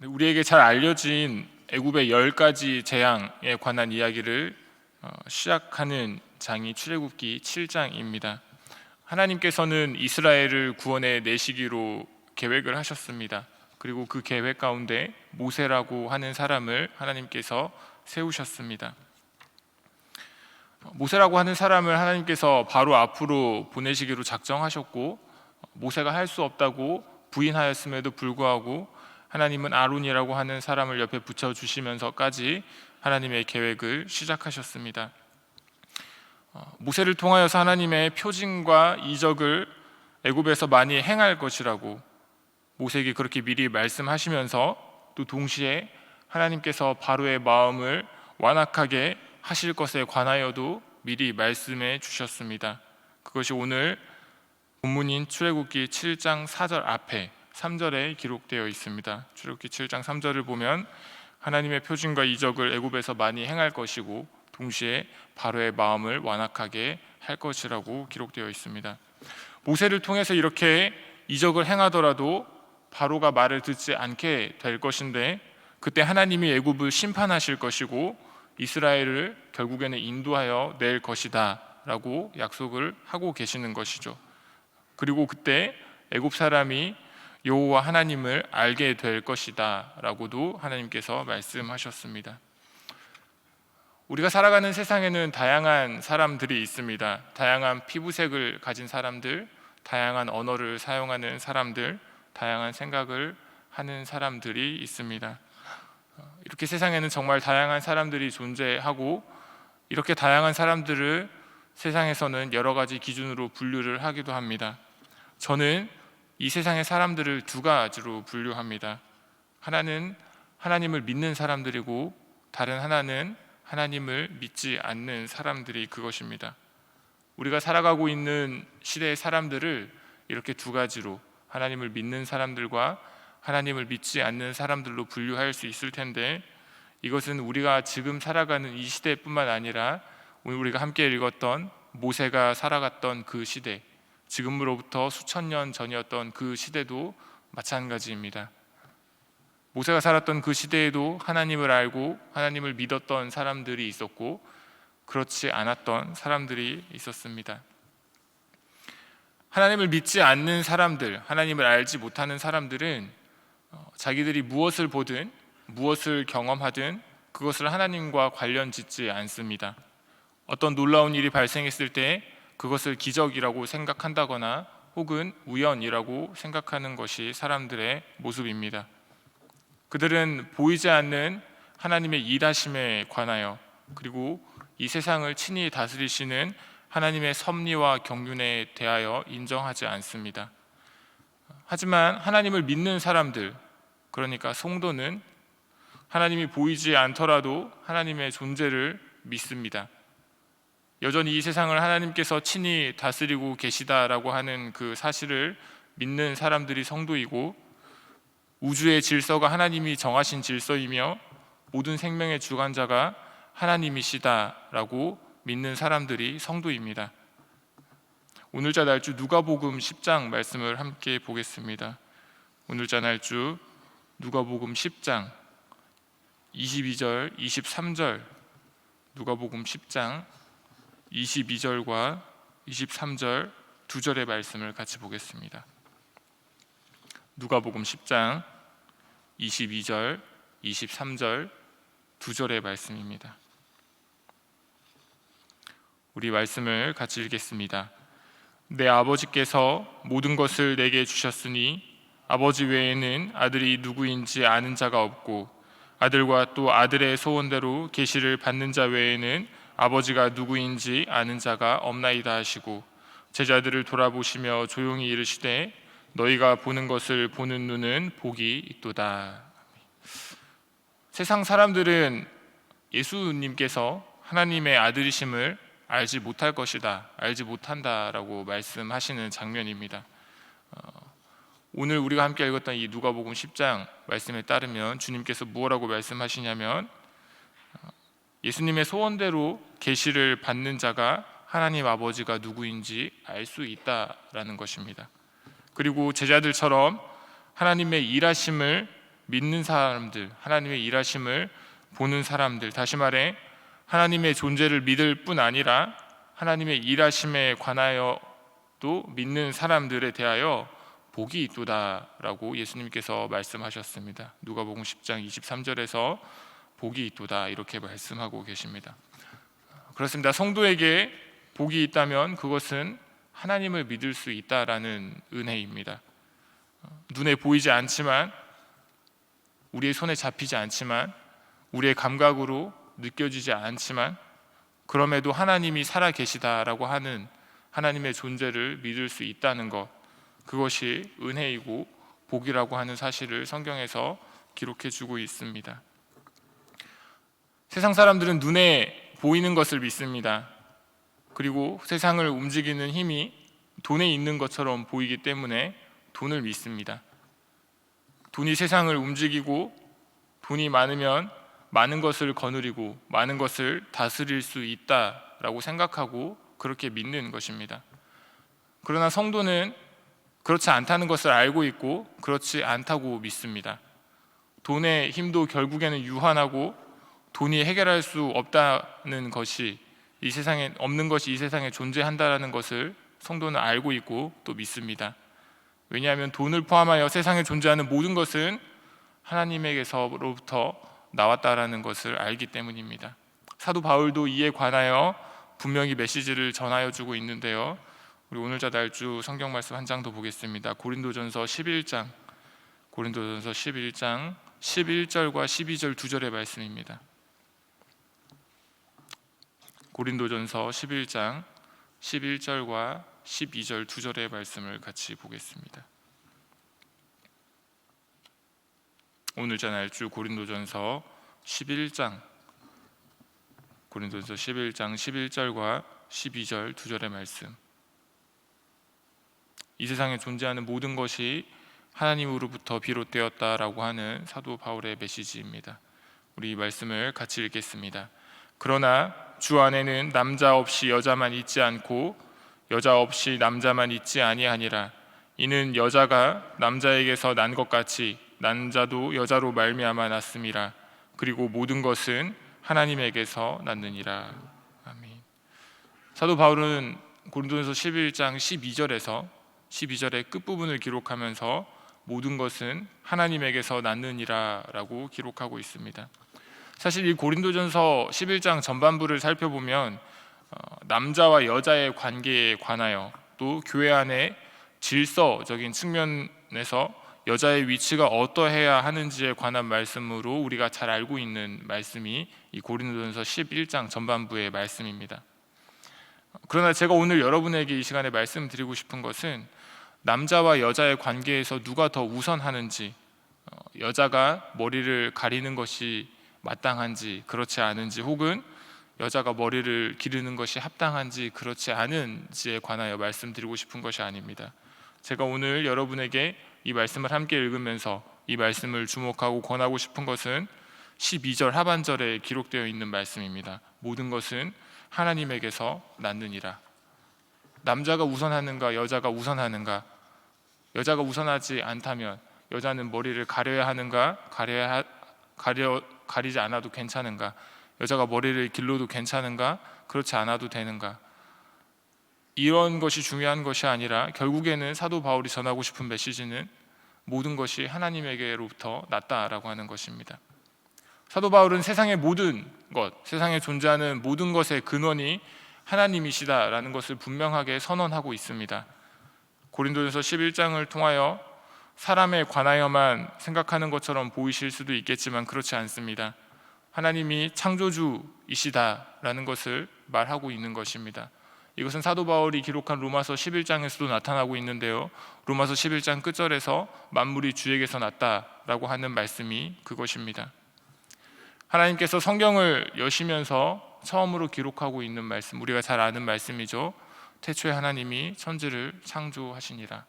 우리에게 잘 알려진 애굽의 10가지 재앙에 관한 이야기를 시작하는 장이 출애굽기 7장입니다. 하나님께서는 이스라엘을 구원해 내시기로 계획을 하셨습니다. 그리고 그 계획 가운데 모세라고 하는 사람을 하나님께서 세우셨습니다. 모세라고 하는 사람을 하나님께서 바로 앞으로 보내시기로 작정하셨고, 모세가 할 수 없다고 부인하였음에도 불구하고 하나님은 아론이라고 하는 사람을 옆에 붙여주시면서까지 하나님의 계획을 시작하셨습니다. 모세를 통하여서 하나님의 표징과 이적을 애굽에서 많이 행할 것이라고 모세에게 그렇게 미리 말씀하시면서, 또 동시에 하나님께서 바로의 마음을 완악하게 하실 것에 관하여도 미리 말씀해 주셨습니다. 그것이 오늘 본문인 출애굽기 7장 4절 앞에 3절에 기록되어 있습니다. 출애굽기 7장 3절을 보면 하나님의 표징과 이적을 애굽에서 많이 행할 것이고 동시에 바로의 마음을 완악하게 할 것이라고 기록되어 있습니다. 모세를 통해서 이렇게 이적을 행하더라도 바로가 말을 듣지 않게 될 것인데, 그때 하나님이 애굽을 심판하실 것이고 이스라엘을 결국에는 인도하여 낼 것이다 라고 약속을 하고 계시는 것이죠. 그리고 그때 애굽 사람이 여호와 하나님을 알게 될 것이다 라고도 하나님께서 말씀하셨습니다. 우리가 살아가는 세상에는 다양한 사람들이 있습니다. 다양한 피부색을 가진 사람들, 다양한 언어를 사용하는 사람들, 다양한 생각을 하는 사람들이 있습니다. 이렇게 세상에는 정말 다양한 사람들이 존재하고, 이렇게 다양한 사람들을 세상에서는 여러 가지 기준으로 분류를 하기도 합니다. 저는 이 세상의 사람들을 두 가지로 분류합니다. 하나는 하나님을 믿는 사람들이고, 다른 하나는 하나님을 믿지 않는 사람들이 그것입니다. 우리가 살아가고 있는 시대의 사람들을 이렇게 두 가지로, 하나님을 믿는 사람들과 하나님을 믿지 않는 사람들로 분류할 수 있을 텐데, 이것은 우리가 지금 살아가는 이 시대뿐만 아니라 오늘 우리가 함께 읽었던 모세가 살아갔던 그 시대, 지금으로부터 수천 년 전이었던 그 시대도 마찬가지입니다. 모세가 살았던 그 시대에도 하나님을 알고 하나님을 믿었던 사람들이 있었고, 그렇지 않았던 사람들이 있었습니다. 하나님을 믿지 않는 사람들, 하나님을 알지 못하는 사람들은 자기들이 무엇을 보든 무엇을 경험하든 그것을 하나님과 관련 짓지 않습니다. 어떤 놀라운 일이 발생했을 때 그것을 기적이라고 생각한다거나 혹은 우연이라고 생각하는 것이 사람들의 모습입니다. 그들은 보이지 않는 하나님의 일하심에 관하여, 그리고 이 세상을 친히 다스리시는 하나님의 섭리와 경륜에 대하여 인정하지 않습니다. 하지만 하나님을 믿는 사람들, 그러니까 성도는 하나님이 보이지 않더라도 하나님의 존재를 믿습니다. 여전히 이 세상을 하나님께서 친히 다스리고 계시다라고 하는 그 사실을 믿는 사람들이 성도이고, 우주의 질서가 하나님이 정하신 질서이며 모든 생명의 주관자가 하나님이시다라고 믿는 사람들이 성도입니다. 오늘자 날주 누가복음 10장 말씀을 함께 보겠습니다. 오늘자 날주 누가복음 10장 22절, 23절, 누가복음 10장 22절과 23절 두 절의 말씀을 같이 보겠습니다. 누가복음 10장 22절, 23절 두 절의 말씀입니다. 우리 말씀을 같이 읽겠습니다. 내 아버지께서 모든 것을 내게 주셨으니 아버지 외에는 아들이 누구인지 아는 자가 없고, 아들과 또 아들의 소원대로 계시를 받는 자 외에는 아버지가 누구인지 아는 자가 없나이다 하시고, 제자들을 돌아보시며 조용히 이르시되 너희가 보는 것을 보는 눈은 복이 있도다. 세상 사람들은 예수님께서 하나님의 아들이심을 알지 못할 것이다, 알지 못한다라고 말씀하시는 장면입니다. 오늘 우리가 함께 읽었던 이 누가복음 10장 말씀에 따르면 주님께서 무엇라고 말씀하시냐면, 예수님의 소원대로 계시를 받는 자가 하나님 아버지가 누구인지 알 수 있다라는 것입니다. 그리고 제자들처럼 하나님의 일하심을 믿는 사람들, 하나님의 일하심을 보는 사람들, 다시 말해 하나님의 존재를 믿을 뿐 아니라 하나님의 일하심에 관하여도 믿는 사람들에 대하여 복이 있도다라고 예수님께서 말씀하셨습니다. 누가복음 10장 23절에서 복이 있도다 이렇게 말씀하고 계십니다. 그렇습니다. 성도에게 복이 있다면 그것은 하나님을 믿을 수 있다라는 은혜입니다. 눈에 보이지 않지만, 우리의 손에 잡히지 않지만, 우리의 감각으로 느껴지지 않지만, 그럼에도 하나님이 살아 계시다라고 하는 하나님의 존재를 믿을 수 있다는 것, 그것이 은혜이고 복이라고 하는 사실을 성경에서 기록해 주고 있습니다. 세상 사람들은 눈에 보이는 것을 믿습니다. 그리고 세상을 움직이는 힘이 돈에 있는 것처럼 보이기 때문에 돈을 믿습니다. 돈이 세상을 움직이고 돈이 많으면 많은 것을 거느리고 많은 것을 다스릴 수 있다라고 생각하고 그렇게 믿는 것입니다. 그러나 성도는 그렇지 않다는 것을 알고 있고 그렇지 않다고 믿습니다. 돈의 힘도 결국에는 유한하고 돈이 해결할 수 없다는 것이, 이 세상에 없는 것이 이 세상에 존재한다는 것을 성도는 알고 있고 또 믿습니다. 왜냐하면 돈을 포함하여 세상에 존재하는 모든 것은 하나님에게서로부터 나왔다라는 것을 알기 때문입니다. 사도 바울도 이에 관하여 분명히 메시지를 전하여 주고 있는데요, 우리 오늘 자달주 성경 말씀 한 장 더 보겠습니다. 고린도전서 11장 11절과 12절 두 절의 말씀입니다. 고린도전서 11장 11절과 12절 두 절의 말씀을 같이 보겠습니다. 오늘 자날주 고린도전서 11장 11절과 12절 두 절의 말씀. 이 세상에 존재하는 모든 것이 하나님으로부터 비롯되었다라고 하는 사도 바울의 메시지입니다. 우리 이 말씀을 같이 읽겠습니다. 그러나 주 안에는 남자 없이 여자만 있지 않고 여자 없이 남자만 있지 아니하니라. 이는 여자가 남자에게서 난 것 같이 남자도 여자로 말미암아 났음이라. 그리고 모든 것은 하나님에게서 났느니라. 아멘. 사도 바울은 고린도전서 11장 12절의 끝부분을 기록하면서 모든 것은 하나님에게서 났느니라 라고 기록하고 있습니다. 사실 이 고린도전서 11장 전반부를 살펴보면 남자와 여자의 관계에 관하여, 또 교회 안에 질서적인 측면에서 여자의 위치가 어떠해야 하는지에 관한 말씀으로 우리가 잘 알고 있는 말씀이 이 고린도전서 11장 전반부의 말씀입니다. 그러나 제가 오늘 여러분에게 이 시간에 말씀드리고 싶은 것은 남자와 여자의 관계에서 누가 더 우선하는지, 여자가 머리를 가리는 것이 마땅한지 그렇지 않은지, 혹은 여자가 머리를 기르는 것이 합당한지 그렇지 않은지에 관하여 말씀드리고 싶은 것이 아닙니다. 제가 오늘 여러분에게 이 말씀을 함께 읽으면서 이 말씀을 주목하고 권하고 싶은 것은 12절 하반절에 기록되어 있는 말씀입니다. 모든 것은 하나님에게서 났느니라. 남자가 우선하는가 여자가 우선하는가? 여자가 우선하지 않다면 여자는 머리를 가려야 하는가? 가리지 않아도 괜찮은가? 여자가 머리를 길러도 괜찮은가? 그렇지 않아도 되는가? 이런 것이 중요한 것이 아니라 결국에는 사도 바울이 전하고 싶은 메시지는 모든 것이 하나님에게로부터 났다라고 하는 것입니다. 사도 바울은 세상의 모든 것, 세상에 존재하는 모든 것의 근원이 하나님이시다라는 것을 분명하게 선언하고 있습니다. 고린도전서 11장을 통하여 사람에 관하여만 생각하는 것처럼 보이실 수도 있겠지만 그렇지 않습니다. 하나님이 창조주이시다라는 것을 말하고 있는 것입니다. 이것은 사도 바울이 기록한 로마서 11장에서도 나타나고 있는데요, 로마서 11장 끝절에서 만물이 주에게서 났다라고 하는 말씀이 그것입니다. 하나님께서 성경을 여시면서 처음으로 기록하고 있는 말씀, 우리가 잘 아는 말씀이죠. 태초에 하나님이 천지를 창조하시니라.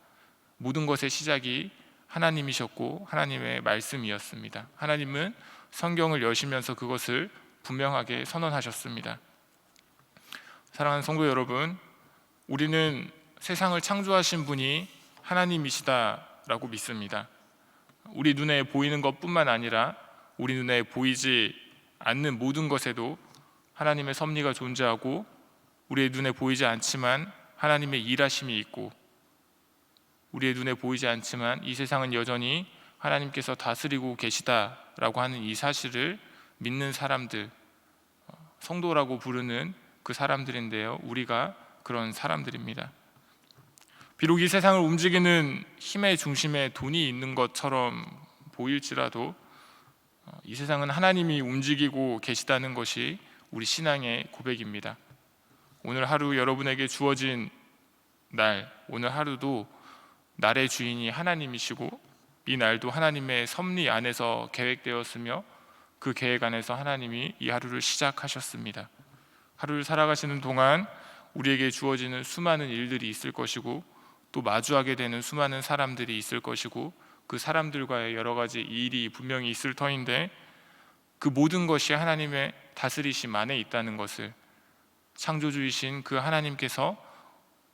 모든 것의 시작이 하나님이셨고 하나님의 말씀이었습니다. 하나님은 성경을 여시면서 그것을 분명하게 선언하셨습니다. 사랑하는 성도 여러분, 우리는 세상을 창조하신 분이 하나님이시다라고 믿습니다. 우리 눈에 보이는 것뿐만 아니라 우리 눈에 보이지 않는 모든 것에도 하나님의 섭리가 존재하고, 우리의 눈에 보이지 않지만 하나님의 일하심이 있고, 우리의 눈에 보이지 않지만 이 세상은 여전히 하나님께서 다스리고 계시다라고 하는 이 사실을 믿는 사람들, 성도라고 부르는 그 사람들인데요, 우리가 그런 사람들입니다. 비록 이 세상을 움직이는 힘의 중심에 돈이 있는 것처럼 보일지라도 이 세상은 하나님이 움직이고 계시다는 것이 우리 신앙의 고백입니다. 오늘 하루 여러분에게 주어진 날, 오늘 하루도 날의 주인이 하나님이시고 이 날도 하나님의 섭리 안에서 계획되었으며 그 계획 안에서 하나님이 이 하루를 시작하셨습니다. 하루를 살아가시는 동안 우리에게 주어지는 수많은 일들이 있을 것이고, 또 마주하게 되는 수많은 사람들이 있을 것이고, 그 사람들과의 여러 가지 일이 분명히 있을 터인데, 그 모든 것이 하나님의 다스리심 안에 있다는 것을, 창조주이신 그 하나님께서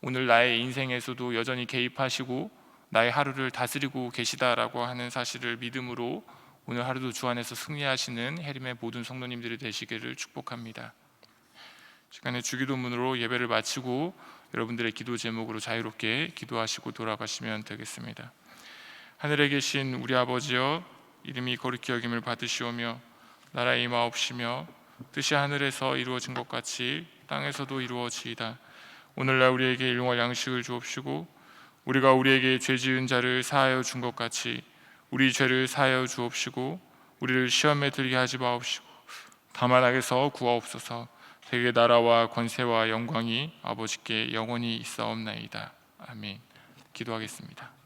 오늘 나의 인생에서도 여전히 개입하시고 나의 하루를 다스리고 계시다라고 하는 사실을 믿음으로 오늘 하루도 주 안에서 승리하시는 해림의 모든 성도님들이 되시기를 축복합니다. 시간에 주기도문으로 예배를 마치고 여러분들의 기도 제목으로 자유롭게 기도하시고 돌아가시면 되겠습니다. 하늘에 계신 우리 아버지여, 이름이 거룩히 여김을 받으시오며 나라의 임하옵시며 뜻이 하늘에서 이루어진 것 같이 땅에서도 이루어지이다. 오늘날 우리에게 일용할 양식을 주옵시고 우리가 우리에게 죄 지은 자를 사하여 준 것 같이 우리 죄를 사하여 주옵시고 우리를 시험에 들게 하지 마옵시고 다만 악에서 구하옵소서. 대개 나라와 권세와 영광이 아버지께 영원히 있사옵나이다. 아멘. 기도하겠습니다.